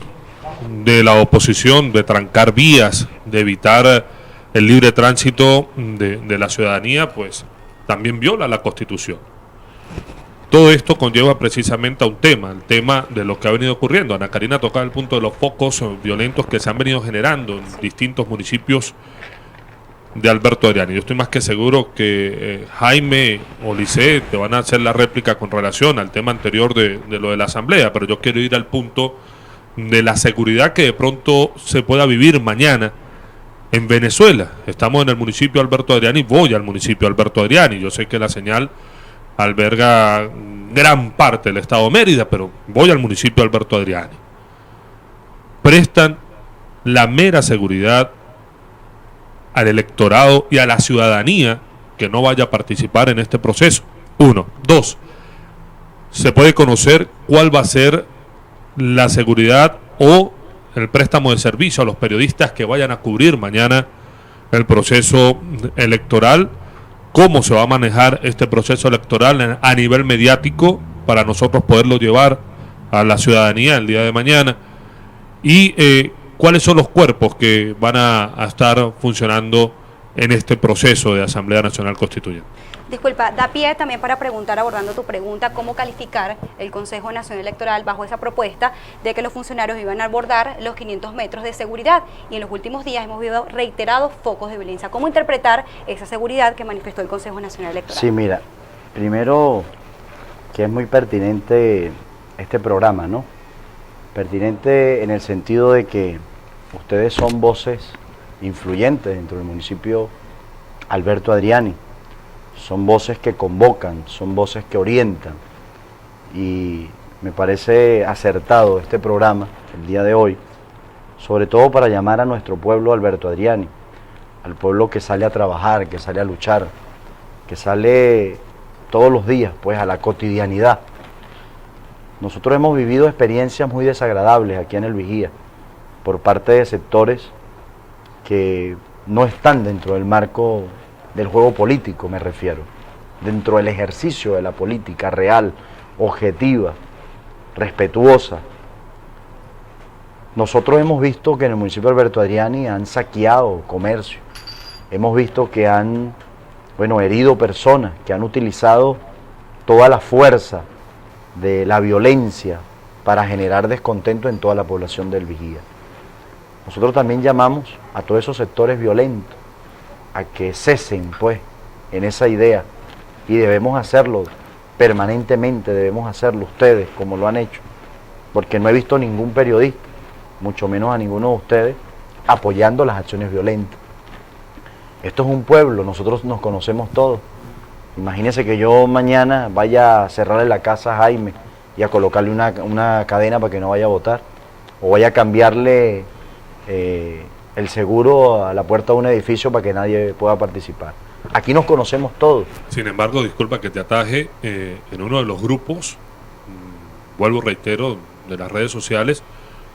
de la oposición de trancar vías, de evitar el libre tránsito de la ciudadanía, pues también viola la Constitución. Todo esto conlleva precisamente a un tema, el tema de lo que ha venido ocurriendo. Ana Karina tocaba el punto de los focos violentos que se han venido generando en distintos municipios de Alberto Adriani. Yo estoy más que seguro que Jaime o Lisset te van a hacer la réplica con relación al tema anterior de lo de la asamblea, pero yo quiero ir al punto de la seguridad que de pronto se pueda vivir mañana en Venezuela. Estamos en el municipio de Alberto Adriani, voy al municipio de Alberto Adriani. Yo sé que la señal alberga gran parte del estado de Mérida, pero voy al municipio de Alberto Adriani. Prestan la mera seguridad al electorado y a la ciudadanía que no vaya a participar en este proceso. 1. 2. Se puede conocer cuál va a ser la seguridad o el préstamo de servicio a los periodistas que vayan a cubrir mañana el proceso electoral, cómo se va a manejar este proceso electoral a nivel mediático para nosotros poderlo llevar a la ciudadanía el día de mañana, y cuáles son los cuerpos que van a estar funcionando en este proceso de Asamblea Nacional Constituyente. Disculpa, da pie también para preguntar, abordando tu pregunta, cómo calificar el Consejo Nacional Electoral bajo esa propuesta de que los funcionarios iban a abordar los 500 metros de seguridad, y en los últimos días hemos visto reiterados focos de violencia. ¿Cómo interpretar esa seguridad que manifestó el Consejo Nacional Electoral? Sí, mira, primero que es muy pertinente este programa, ¿no? Pertinente en el sentido de que ustedes son voces influyentes dentro del municipio Alberto Adriani. Son voces que convocan, son voces que orientan, y me parece acertado este programa el día de hoy, sobre todo para llamar a nuestro pueblo Alberto Adriani, al pueblo que sale a trabajar, que sale a luchar, que sale todos los días pues a la cotidianidad. Nosotros hemos vivido experiencias muy desagradables aquí en el Vigía por parte de sectores que no están dentro del marco del juego político, me refiero, dentro del ejercicio de la política real, objetiva, respetuosa. Nosotros hemos visto que en el municipio de Alberto Adriani han saqueado comercio, hemos visto que han, herido personas, que han utilizado toda la fuerza de la violencia para generar descontento en toda la población del Vigía. Nosotros también llamamos a todos esos sectores violentos a que cesen, pues, en esa idea, y debemos hacerlo permanentemente, debemos hacerlo ustedes como lo han hecho, porque no he visto ningún periodista, mucho menos a ninguno de ustedes, apoyando las acciones violentas. Esto es un pueblo, nosotros nos conocemos todos. Imagínense que yo mañana vaya a cerrarle la casa a Jaime y a colocarle una cadena para que no vaya a votar, o vaya a cambiarle el seguro a la puerta de un edificio para que nadie pueda participar. Aquí nos conocemos todos. Sin embargo, disculpa que te ataje, en uno de los grupos, vuelvo, reitero, de las redes sociales,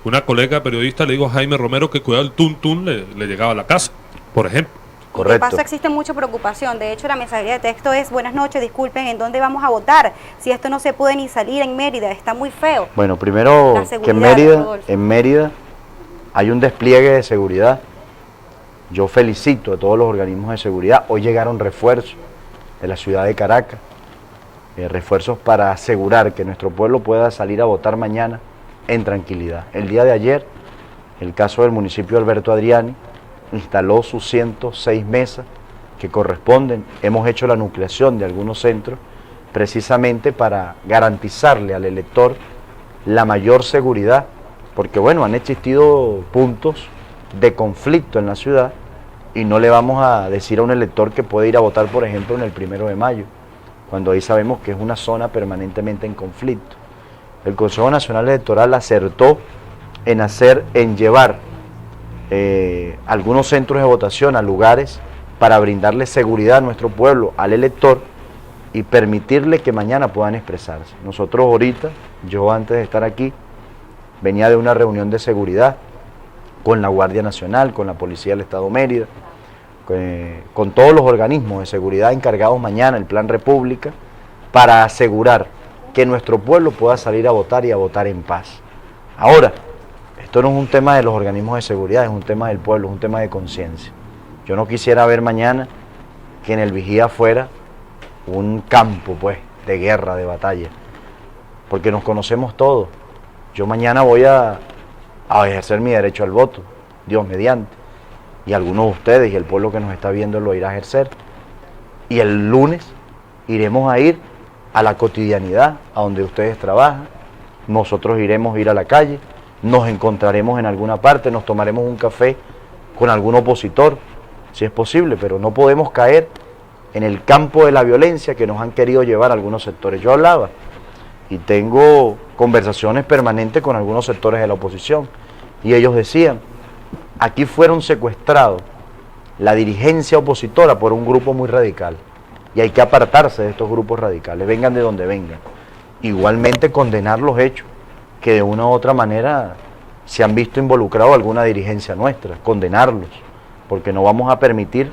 una colega periodista le dijo a Jaime Romero que cuidado el tuntún le llegaba a la casa, por ejemplo. Correcto. De paso existe mucha preocupación. De hecho, la mensajería de texto es: buenas noches, disculpen, ¿en dónde vamos a votar? Si esto no se puede ni salir en Mérida, está muy feo. Bueno, primero que en Mérida hay un despliegue de seguridad. Yo felicito a todos los organismos de seguridad. Hoy llegaron refuerzos de la ciudad de Caracas, refuerzos para asegurar que nuestro pueblo pueda salir a votar mañana en tranquilidad. El día de ayer, el caso del municipio de Alberto Adriani instaló sus 106 mesas que corresponden. Hemos hecho la nucleación de algunos centros precisamente para garantizarle al elector la mayor seguridad, porque han existido puntos de conflicto en la ciudad y no le vamos a decir a un elector que puede ir a votar, por ejemplo, en el 1 de mayo, cuando ahí sabemos que es una zona permanentemente en conflicto. El Consejo Nacional Electoral acertó en llevar algunos centros de votación a lugares para brindarle seguridad a nuestro pueblo, al elector, y permitirle que mañana puedan expresarse. Nosotros ahorita, yo antes de estar aquí, venía de una reunión de seguridad con la Guardia Nacional, con la Policía del Estado Mérida, con todos los organismos de seguridad encargados mañana, el Plan República, para asegurar que nuestro pueblo pueda salir a votar y a votar en paz. Ahora, esto no es un tema de los organismos de seguridad, es un tema del pueblo, es un tema de conciencia. Yo no quisiera ver mañana que en el Vigía fuera un campo, pues, de guerra, de batalla, porque nos conocemos todos. Yo mañana voy a ejercer mi derecho al voto, Dios mediante, y algunos de ustedes y el pueblo que nos está viendo lo irá a ejercer. Y el lunes iremos a ir a la cotidianidad, a donde ustedes trabajan, nosotros iremos a ir a la calle, nos encontraremos en alguna parte, nos tomaremos un café con algún opositor, si es posible, pero no podemos caer en el campo de la violencia que nos han querido llevar algunos sectores. Yo hablaba y tengo conversaciones permanentes con algunos sectores de la oposición y ellos decían: aquí fueron secuestrados la dirigencia opositora por un grupo muy radical y hay que apartarse de estos grupos radicales, vengan de donde vengan. Igualmente condenar los hechos que de una u otra manera se han visto involucrados alguna dirigencia nuestra, condenarlos, porque no vamos a permitir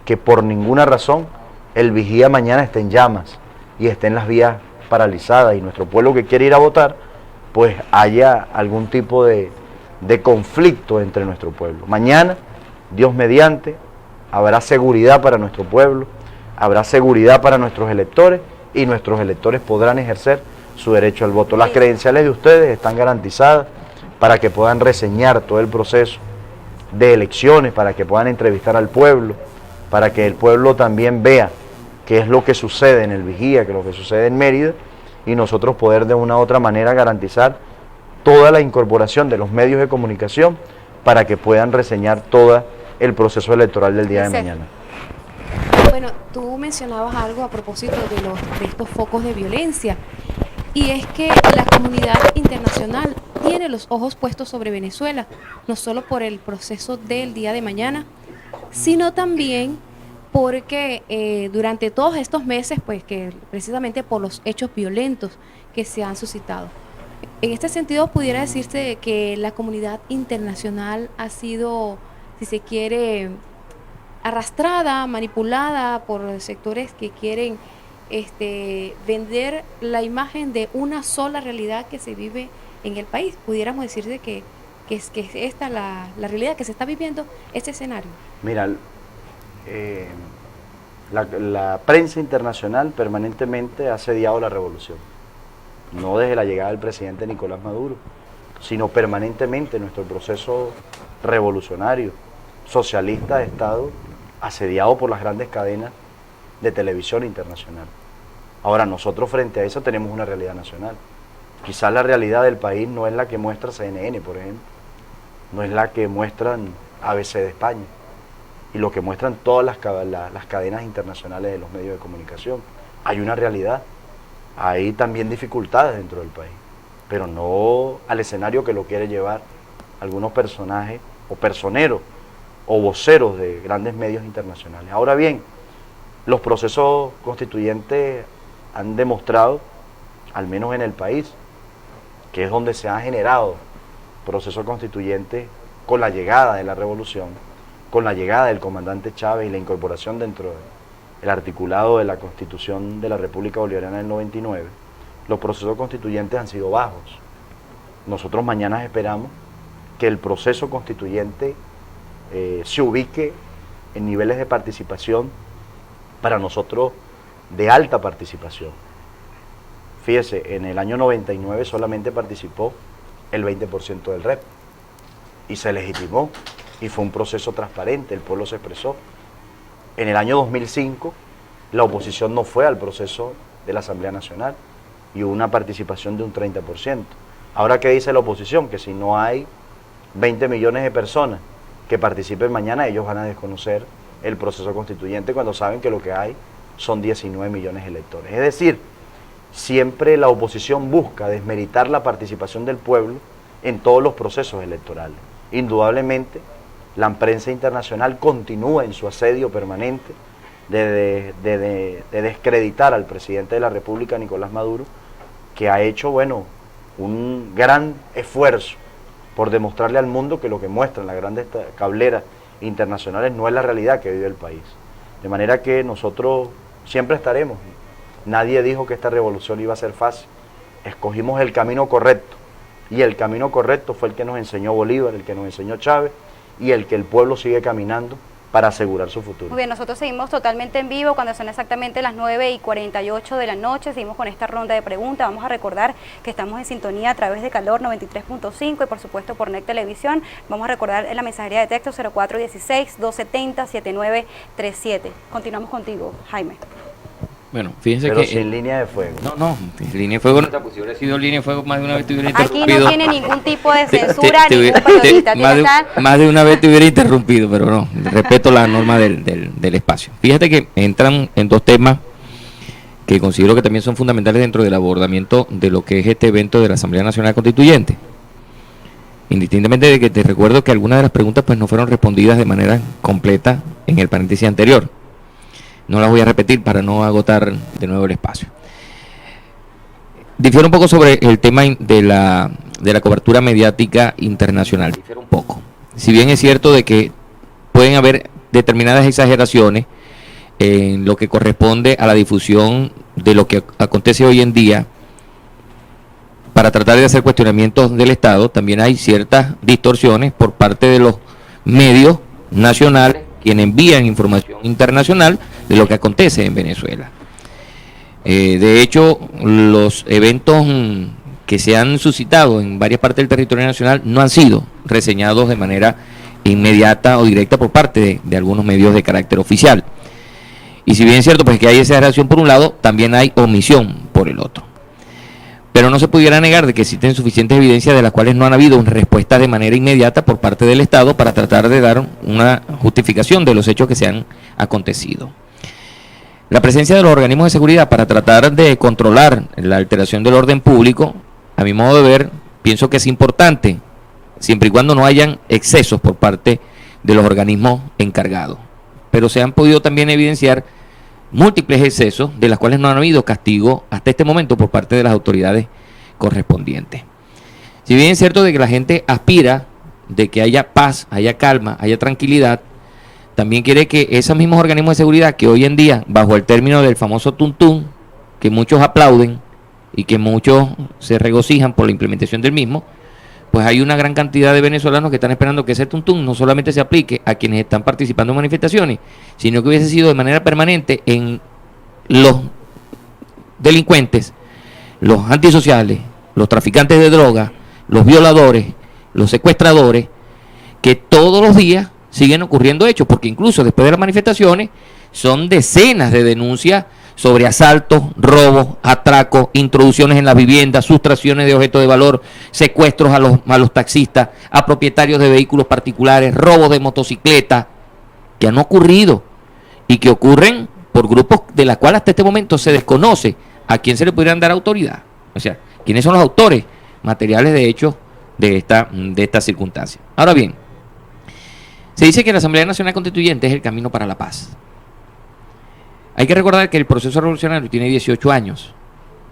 que por ninguna razón el Vigía mañana esté en llamas y esté en las vías paralizadas y nuestro pueblo que quiere ir a votar, pues haya algún tipo de conflicto entre nuestro pueblo. Mañana, Dios mediante, habrá seguridad para nuestro pueblo, habrá seguridad para nuestros electores y nuestros electores podrán ejercer su derecho al voto. Las credenciales de ustedes están garantizadas para que puedan reseñar todo el proceso de elecciones, para que puedan entrevistar al pueblo, para que el pueblo también vea qué es lo que sucede en el Vigía, qué es lo que sucede en Mérida, y nosotros poder de una u otra manera garantizar toda la incorporación de los medios de comunicación para que puedan reseñar todo el proceso electoral del día de mañana. Bueno, tú mencionabas algo a propósito de estos focos de violencia, y es que la comunidad internacional tiene los ojos puestos sobre Venezuela, no solo por el proceso del día de mañana, sino también porque durante todos estos meses, pues que precisamente por los hechos violentos que se han suscitado. En este sentido, pudiera decirse que la comunidad internacional ha sido, si se quiere, arrastrada, manipulada por sectores que quieren vender la imagen de una sola realidad que se vive en el país. Pudiéramos decirse que es esta la realidad que se está viviendo, este escenario. Mira, la prensa internacional permanentemente ha asediado la revolución, no desde la llegada del presidente Nicolás Maduro, sino permanentemente nuestro proceso revolucionario, socialista de Estado, asediado por las grandes cadenas de televisión internacional. Ahora, nosotros frente a eso tenemos una realidad nacional. Quizás la realidad del país no es la que muestra CNN, por ejemplo, no es la que muestran ABC de España, y lo que muestran todas las cadenas internacionales de los medios de comunicación. Hay una realidad, hay también dificultades dentro del país, pero no al escenario que lo quiere llevar algunos personajes o personeros o voceros de grandes medios internacionales. Ahora bien, los procesos constituyentes han demostrado, al menos en el país, que es donde se ha generado proceso constituyente con la llegada de la revolución, con la llegada del comandante Chávez y la incorporación dentro del articulado de la Constitución de la República Bolivariana del 99, los procesos constituyentes han sido bajos. Nosotros mañana esperamos que el proceso constituyente se ubique en niveles de participación, para nosotros de alta participación. Fíjese, en el año 99 solamente participó el 20% del REP y se legitimó y fue un proceso transparente, el pueblo se expresó. En el año 2005 la oposición no fue al proceso de la Asamblea Nacional y hubo una participación de un 30%. Ahora, ¿qué dice la oposición? Que si no hay 20 millones de personas que participen mañana, ellos van a desconocer el proceso constituyente cuando saben que lo que hay son 19 millones de electores. Es decir, siempre la oposición busca desmeritar la participación del pueblo en todos los procesos electorales. Indudablemente, la prensa internacional continúa en su asedio permanente de descreditar al presidente de la República, Nicolás Maduro, que ha hecho, un gran esfuerzo por demostrarle al mundo que lo que muestran las grandes cableras internacionales no es la realidad que vive el país. De manera que nosotros siempre estaremos. Nadie dijo que esta revolución iba a ser fácil. Escogimos el camino correcto. Y el camino correcto fue el que nos enseñó Bolívar, el que nos enseñó Chávez, y el que el pueblo sigue caminando para asegurar su futuro. Muy bien, nosotros seguimos totalmente en vivo cuando son exactamente las 9:48 de la noche. Seguimos con esta ronda de preguntas. Vamos a recordar que estamos en sintonía a través de Calor 93.5 y por supuesto por NEC Televisión. Vamos a recordar en la mensajería de texto 0416-270-7937. Continuamos contigo, Jaime. Bueno, fíjense pero que... sin línea de fuego. No, línea de fuego no está, pues si hubiera sido línea de fuego más de una vez te hubiera Aquí interrumpido. no tiene ningún tipo de censura, ningún hubiera- periodista. más de una vez te hubiera interrumpido, pero no, respeto la norma del espacio. Fíjate que entran en dos temas que considero que también son fundamentales dentro del abordamiento de lo que es este evento de la Asamblea Nacional Constituyente. Indistintamente de que te recuerdo que algunas de las preguntas pues no fueron respondidas de manera completa en el paréntesis anterior. No las voy a repetir para no agotar de nuevo el espacio. Difiere un poco sobre el tema de la cobertura mediática internacional. Difiere un poco. Si bien es cierto de que pueden haber determinadas exageraciones en lo que corresponde a la difusión de lo que acontece hoy en día, para tratar de hacer cuestionamientos del Estado, también hay ciertas distorsiones por parte de los medios nacionales, quienes envían información internacional de lo que acontece en Venezuela. De hecho, los eventos que se han suscitado en varias partes del territorio nacional no han sido reseñados de manera inmediata o directa por parte de algunos medios de carácter oficial. Y si bien es cierto pues que hay exageración por un lado, también hay omisión por el otro. Pero no se pudiera negar de que existen suficientes evidencias de las cuales no han habido una respuesta de manera inmediata por parte del Estado para tratar de dar una justificación de los hechos que se han acontecido. La presencia de los organismos de seguridad para tratar de controlar la alteración del orden público, a mi modo de ver, pienso que es importante, siempre y cuando no hayan excesos por parte de los organismos encargados. Pero se han podido también evidenciar múltiples excesos de las cuales no han habido castigo hasta este momento por parte de las autoridades correspondientes. Si bien es cierto de que la gente aspira de que haya paz, haya calma, haya tranquilidad, también quiere que esos mismos organismos de seguridad que hoy en día, bajo el término del famoso tuntún, que muchos aplauden y que muchos se regocijan por la implementación del mismo, pues hay una gran cantidad de venezolanos que están esperando que ese tuntún no solamente se aplique a quienes están participando en manifestaciones, sino que hubiese sido de manera permanente en los delincuentes, los antisociales, los traficantes de drogas, los violadores, los secuestradores, que todos los días siguen ocurriendo hechos, porque incluso después de las manifestaciones son decenas de denuncias sobre asaltos, robos, atracos, introducciones en las viviendas, sustracciones de objetos de valor, secuestros a los taxistas, a propietarios de vehículos particulares, robos de motocicletas, que han ocurrido y que ocurren por grupos de la cual hasta este momento se desconoce a quién se le pudieran dar autoridad. O sea, quiénes son los autores materiales de hechos de esta circunstancia. Ahora bien, se dice que la Asamblea Nacional Constituyente es el camino para la paz. Hay que recordar que el proceso revolucionario tiene 18 años.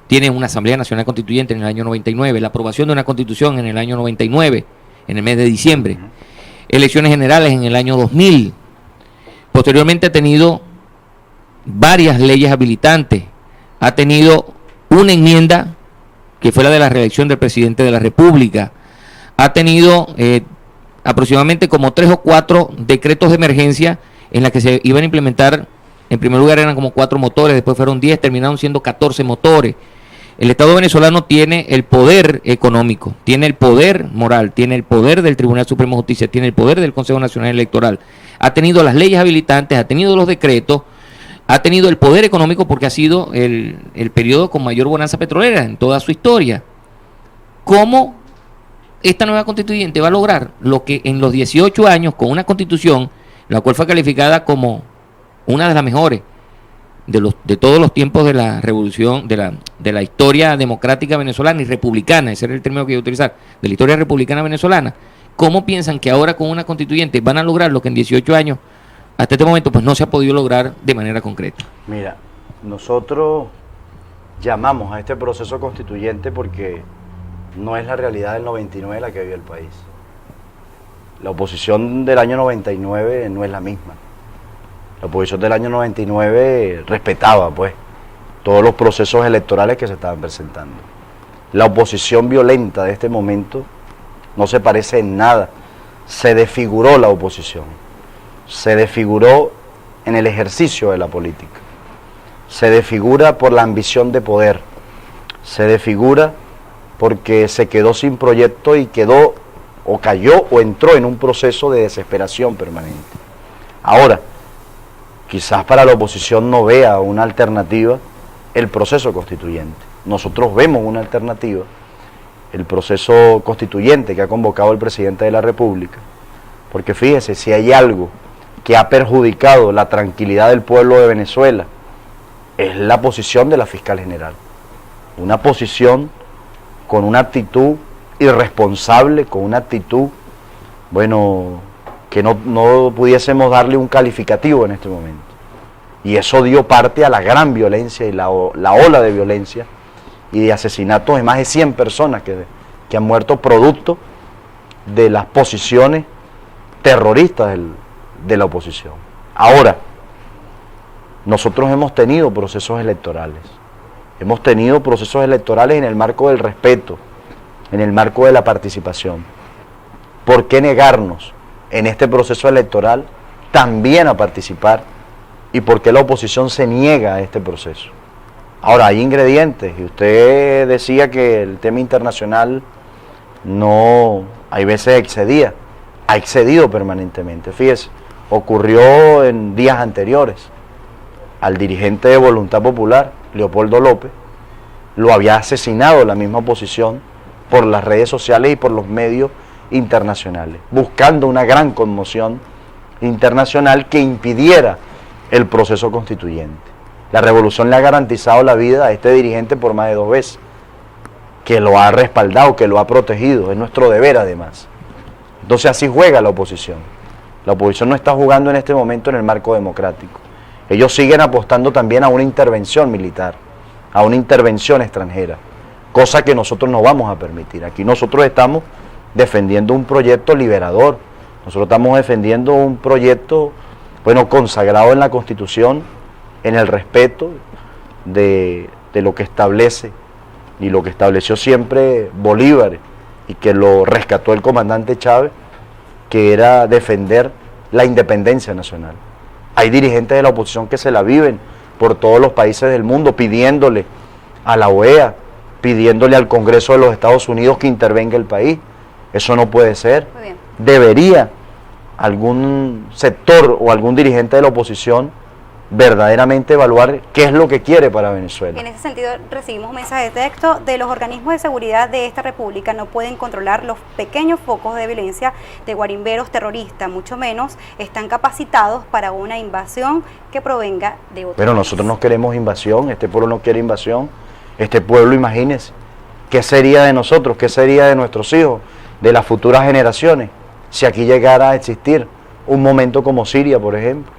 Tiene una Asamblea Nacional Constituyente en el año 99, la aprobación de una Constitución en el año 99, en el mes de diciembre, elecciones generales en el año 2000. Posteriormente ha tenido varias leyes habilitantes, ha tenido una enmienda que fue la de la reelección del presidente de la República, ha tenido aproximadamente como 3 o 4 decretos de emergencia en la que se iban a implementar. En primer lugar eran como 4 motores, después fueron 10, terminaron siendo 14 motores. El Estado venezolano tiene el poder económico, tiene el poder moral, tiene el poder del Tribunal Supremo de Justicia, tiene el poder del Consejo Nacional Electoral, ha tenido las leyes habilitantes, ha tenido los decretos, ha tenido el poder económico porque ha sido el periodo con mayor bonanza petrolera en toda su historia. ¿Cómo esta nueva constituyente va a lograr lo que en los 18 años, con una constitución, la cual fue calificada como una de las mejores de todos los tiempos de la revolución, de la historia democrática venezolana y republicana, ese era el término que iba a utilizar, de la historia republicana venezolana? ¿Cómo piensan que ahora con una constituyente van a lograr lo que en 18 años, hasta este momento, pues no se ha podido lograr de manera concreta? Mira, nosotros llamamos a este proceso constituyente porque no es la realidad del 99 la que vive el país. La oposición del año 99 no es la misma. La oposición del año 99 respetaba, pues, todos los procesos electorales que se estaban presentando. La oposición violenta de este momento no se parece en nada. Se desfiguró la oposición. Se desfiguró en el ejercicio de la política. Se desfigura por la ambición de poder. Se desfigura porque se quedó sin proyecto y quedó, o cayó, o entró en un proceso de desesperación permanente. Ahora, quizás para la oposición no vea una alternativa el proceso constituyente. Nosotros vemos una alternativa, el proceso constituyente que ha convocado el presidente de la República, porque fíjese, si hay algo que ha perjudicado la tranquilidad del pueblo de Venezuela, es la posición de la fiscal general. Una posición con una actitud irresponsable, con una actitud, bueno, que no pudiésemos darle un calificativo en este momento. Y eso dio parte a la gran violencia y la ola de violencia y de asesinatos de más de 100 personas que han muerto producto de las posiciones terroristas de la oposición. Ahora, nosotros hemos tenido procesos electorales. Hemos tenido procesos electorales en el marco del respeto, en el marco de la participación. ¿Por qué negarnos en este proceso electoral también a participar? ¿Y por qué la oposición se niega a este proceso? Ahora, hay ingredientes, y usted decía que el tema internacional no, hay veces excedía, ha excedido permanentemente. Fíjese, ocurrió en días anteriores, al dirigente de Voluntad Popular, Leopoldo López, lo había asesinado la misma oposición por las redes sociales y por los medios internacionales, buscando una gran conmoción internacional que impidiera el proceso constituyente. La revolución le ha garantizado la vida a este dirigente por más de 2 veces, que lo ha respaldado, que lo ha protegido, es nuestro deber además. Entonces así juega la oposición. La oposición no está jugando en este momento en el marco democrático. Ellos siguen apostando también a una intervención militar, a una intervención extranjera, cosa que nosotros no vamos a permitir. Aquí nosotros estamos defendiendo un proyecto liberador, nosotros estamos defendiendo un proyecto, bueno, consagrado en la Constitución, en el respeto de lo que establece y lo que estableció siempre Bolívar y que lo rescató el comandante Chávez, que era defender la independencia nacional. Hay dirigentes de la oposición que se la viven por todos los países del mundo pidiéndole a la OEA, pidiéndole al Congreso de los Estados Unidos que intervenga el país. Eso no puede ser. Muy bien. Debería algún sector o algún dirigente de la oposición verdaderamente evaluar qué es lo que quiere para Venezuela. En ese sentido, recibimos un mensaje de texto de los organismos de seguridad de esta república no pueden controlar los pequeños focos de violencia de guarimberos terroristas, mucho menos están capacitados para una invasión que provenga de otro Pero país. nosotros no queremos invasión, este pueblo no quiere invasión, este pueblo, imagínense, ¿qué sería de nosotros? ¿Qué sería de nuestros hijos, de las futuras generaciones, si aquí llegara a existir un momento como Siria, por ejemplo?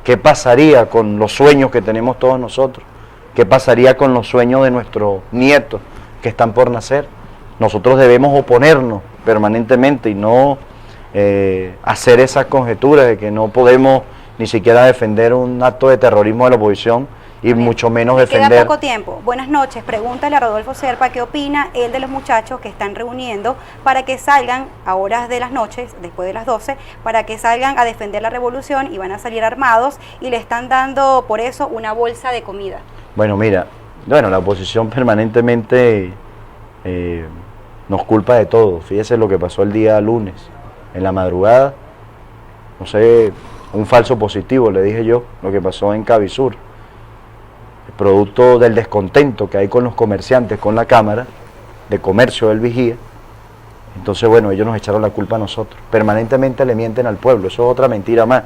¿Qué pasaría con los sueños que tenemos todos nosotros? ¿Qué pasaría con los sueños de nuestros nietos que están por nacer? Nosotros debemos oponernos permanentemente y no hacer esas conjeturas de que no podemos ni siquiera defender un acto de terrorismo de la oposición y mucho menos defender... Queda poco tiempo. Buenas noches. Pregúntale a Rodolfo Serpa qué opina él de los muchachos que están reuniendo para que salgan a horas de las noches, después de las 12, para que salgan a defender la revolución y van a salir armados y le están dando por eso una bolsa de comida. Bueno, mira, la oposición permanentemente nos culpa de todo. Fíjese lo que pasó el día lunes, en la madrugada, no sé, un falso positivo, le dije yo, lo que pasó en Cabisur. Producto del descontento que hay con los comerciantes, con la Cámara de Comercio del Vigía. Entonces, bueno, ellos nos echaron la culpa a nosotros. Permanentemente le mienten al pueblo, eso es otra mentira más.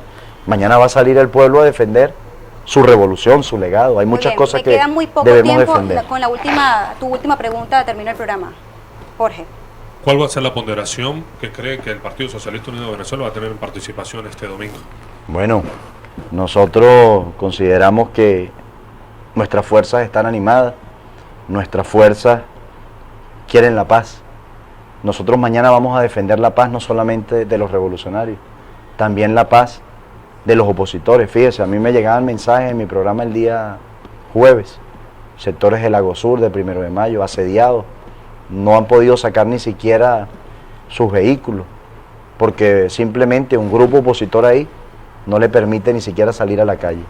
Mañana va a salir el pueblo a defender su revolución, su legado. Hay muchas cosas que queda muy poco debemos tiempo defender. con tu última pregunta, termino el programa. Jorge. ¿Cuál va a ser la ponderación que cree que el Partido Socialista Unido de Venezuela va a tener en participación este domingo? Bueno, nosotros consideramos que nuestras fuerzas están animadas, nuestras fuerzas quieren la paz. Nosotros mañana vamos a defender la paz no solamente de los revolucionarios, también la paz de los opositores. Fíjese, a mí me llegaban mensajes en mi programa el día jueves, sectores del Lago Sur, de 1 de Mayo, asediados, no han podido sacar ni siquiera sus vehículos, porque simplemente un grupo opositor ahí no le permite ni siquiera salir a la calle.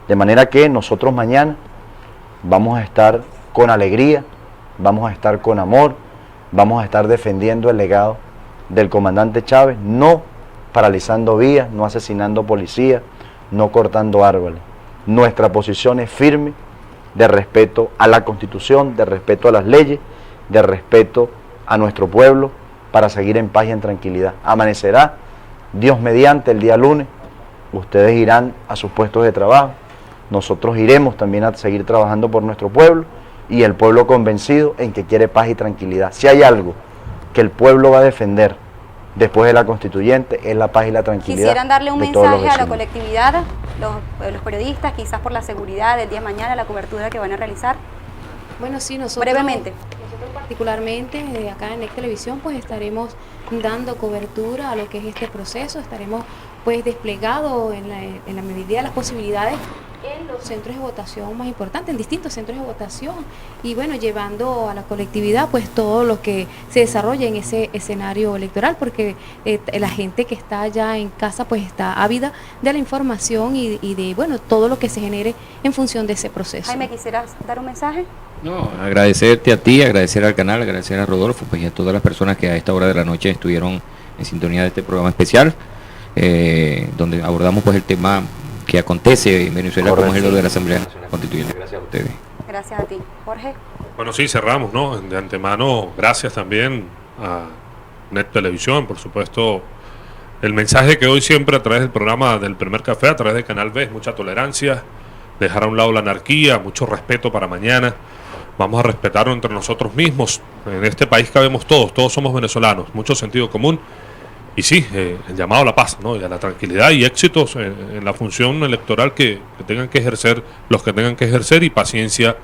De manera que nosotros mañana vamos a estar con alegría, vamos a estar con amor, vamos a estar defendiendo el legado del comandante Chávez, no paralizando vías, no asesinando policías, no cortando árboles. Nuestra posición es firme de respeto a la Constitución, de respeto a las leyes, de respeto a nuestro pueblo para seguir en paz y en tranquilidad. Amanecerá, Dios mediante, el día lunes, ustedes irán a sus puestos de trabajo. Nosotros iremos también a seguir trabajando por nuestro pueblo y el pueblo convencido en que quiere paz y tranquilidad. Si hay algo que el pueblo va a defender después de la constituyente es la paz y la tranquilidad. ¿Quisieran darle un de todos los mensaje a la vecinos. colectividad, los periodistas, quizás por la seguridad del día de mañana, la cobertura que van a realizar? Bueno, sí, nosotros Brevemente. Nosotros particularmente acá en NEC Televisión pues estaremos dando cobertura a lo que es este proceso, estaremos pues desplegados en la medida de las posibilidades en los centros de votación más importantes, en distintos centros de votación y bueno, llevando a la colectividad pues todo lo que se desarrolla en ese escenario electoral porque la gente que está allá en casa pues está ávida de la información y de bueno, todo lo que se genere en función de ese proceso. Jaime, ¿quisieras dar un mensaje? No, agradecerte a ti, agradecer al canal, agradecer a Rodolfo pues, y a todas las personas que a esta hora de la noche estuvieron en sintonía de este programa especial, donde abordamos pues el tema que acontece en Venezuela. Correcto. Como es el de la Asamblea Nacional Constituyente. Gracias a ustedes. Gracias a ti. Jorge. Bueno, sí, cerramos, ¿no? De antemano, gracias también a NET Televisión, por supuesto, el mensaje que doy siempre a través del programa del Primer Café, a través de Canal B, mucha tolerancia, dejar a un lado la anarquía, mucho respeto para mañana. Vamos a respetarnos entre nosotros mismos. En este país cabemos todos somos venezolanos, mucho sentido común. Y sí, el llamado a la paz, ¿no? Y a la tranquilidad y éxitos en la función electoral que tengan que ejercer los que tengan que ejercer y paciencia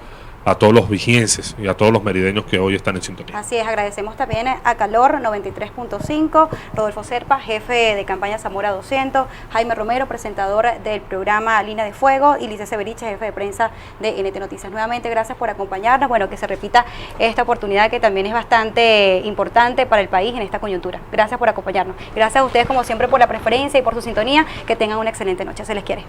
a todos los vigienses y a todos los merideños que hoy están en sintonía. Así es, agradecemos también a Calor 93.5, Rodolfo Serpa, jefe de campaña Zamora 200, Jaime Romero, presentador del programa Línea de Fuego, y Lice Severiche, jefe de prensa de NT Noticias. Nuevamente, gracias por acompañarnos. Bueno, que se repita esta oportunidad que también es bastante importante para el país en esta coyuntura. Gracias por acompañarnos. Gracias a ustedes, como siempre, por la preferencia y por su sintonía. Que tengan una excelente noche. Se les quiere.